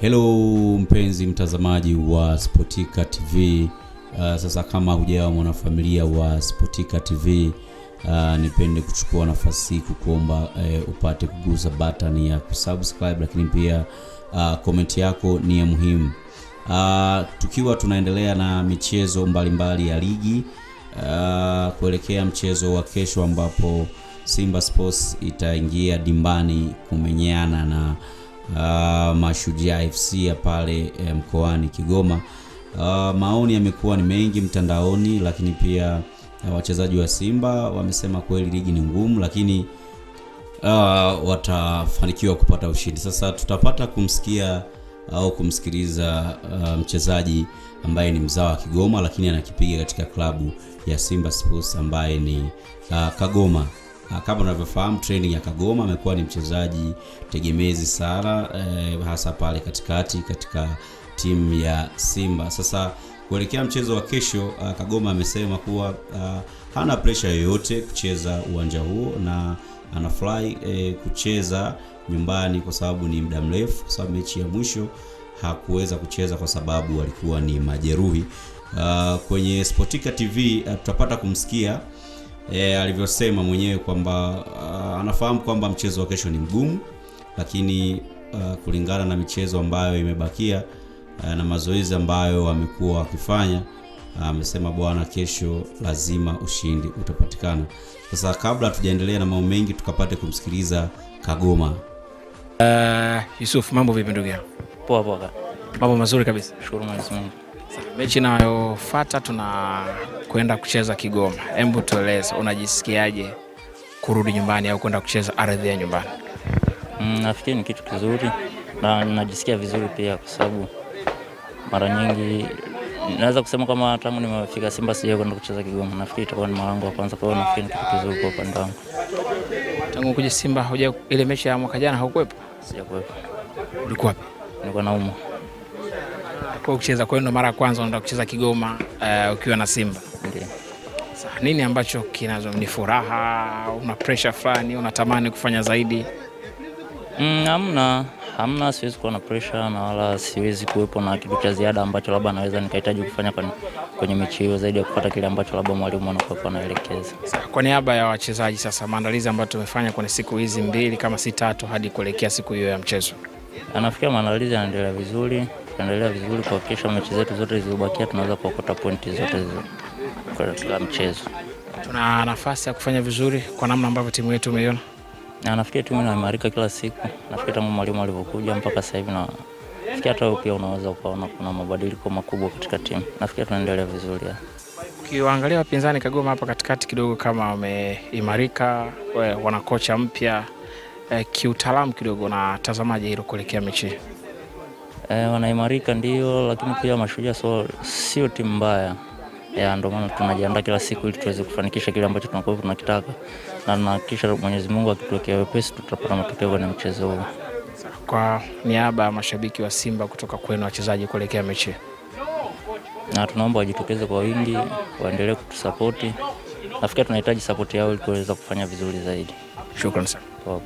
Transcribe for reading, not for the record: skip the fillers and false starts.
Hello mpenzi mtazamaji wa Sportika TV. Sasa kama hujawa mwanafamilia wa Sportika TV, nipende kuchukua nafasi kukuomba upate kugusa button ya kusubscribe, lakini pia comment yako ni ya muhimu. Tukiwa tunaendelea na michezo mbalimbali ya ligi, kuelekea mchezo wa kesho ambapo Simba Sports itaingia dimbani kumenyana na Mashujaa FC ya pale mkoani Kigoma. Maoni yamekuwa ni mengi mtandaoni, lakini pia wachezaji wa Simba wamesema kweli ligi ni ngumu, lakini watafanikiwa kupata ushindi. Sasa tutapata kumsikia au kumsikiliza mchezaji ambaye ni mzawa wa Kigoma lakini anakipiga katika klabu ya Simba Sports ambaye ni Kagoma. Kama unavyofahamu, training ya Kagoma amekuwa ni mchezaji tegemezi sana, hasa pale katikati katika timu ya Simba. Sasa kuelekea mchezo wa kesho, Kagoma amesema kuwa hana pressure yoyote kucheza uwanja huo na anafurahi kucheza nyumbani kwa sababu ni muda mrefu, kwa sababu mechi ya mwisho hakuweza kucheza kwa sababu alikuwa ni majeruhi. Kwenye Sportika TV tutapata kumsikia alivyosema mwenyewe kwamba anafahamu kwamba mchezo wa kesho ni mgumu, lakini kulingana na michezo ambayo imebakia na mazoezi ambayo wamekuwa wakifanya, amesema bwana, kesho lazima ushindi utapatikana. Sasa kabla tujaendelea na mambo mengi, tukapate kumsikiliza Kagoma. Yusuf, mambo vipi ndugu yangu? Poa poa. Mambo mazuri kabisa. Shukuru Mwenyezi Mungu. Mechi inayofuata tunakwenda kucheza Kigoma. Hebu tueleze, unajisikiaje kurudi nyumbani au kwenda kucheza ardhi ya nyumbani? Nafikiri ni kitu kizuri na najisikia vizuri pia, kwa sababu mara nyingi naweza kusema kama tangu nimefika Simba sija kwenda kucheza Kigoma. Nafikiri itakuwa ni mara yangu ya kwanza, kwa hiyo nafikiri ni kitu kizuri kwa upande wangu. Tangu kuja Simba hoja ile mechi ya mwaka jana haukuwepo? Sijakuwepo. Ulikuwa wapi? Nilikuwa naumwa. Kwa kucheza kwa ndo mara ya kwanza unaenda kucheza Kigoma ukiwa na Simba. Ndiyo. Sasa nini ambacho ni furaha, una pressure fulani, unatamani kufanya zaidi? Hamna, siwezi kuwa na pressure na wala siwezi kuwepo na kitu cha ziada ambacho labda naweza nikahitaji kufanya kwenye mechi hiyo zaidi ya kupata kile ambacho labda mwalimu anakuwa anaelekeza. Kwa niaba ya wachezaji sasa, maandalizi ambayo tumefanya kwenye siku hizi mbili kama si tatu hadi kuelekea siku hiyo ya mchezo, anafikia maandalizi yanaendelea vizuri, kwa kesho mechi zetu zote zilizobakia tunaweza kuokota pointi zote hizo katika mchezo. Tuna nafasi ya kufanya vizuri kwa namna ambavyo timu yetu umeiona. Na nafikiri timu inaimarika kila siku. Nafikiri tangu mwalimu alipokuja mpaka sasa hivi, na nafikiri hata wewe pia unaweza kuona kuna mabadiliko makubwa katika timu. Nafikiri tunaendelea vizuri. Ukiangalia wapinzani Kagoma hapa katikati kidogo kama wameimarika, wana kocha mpya, kiutaalamu kidogo, na tazamaji hilo kuelekea mechi. Wanaimarika ndio, lakini pia Mashujaa sio timu mbaya. Ndio maana tunajiandaa kila siku ili tuweze kufanikisha kile ambacho tunakuwa tunakitaka, na kisha Mwenyezi Mungu akituwekea wepesi tutapata matokeo kwenye mchezo huu. Kwa niaba ya mashabiki wa Simba kutoka kwenu wachezaji kuelekea mechi, na tunaomba wajitokeze kwa wingi, waendelee kutusupport. Nafikiri tunahitaji support yao ili tuweze kufanya vizuri zaidi. Shukrani sana. Poa.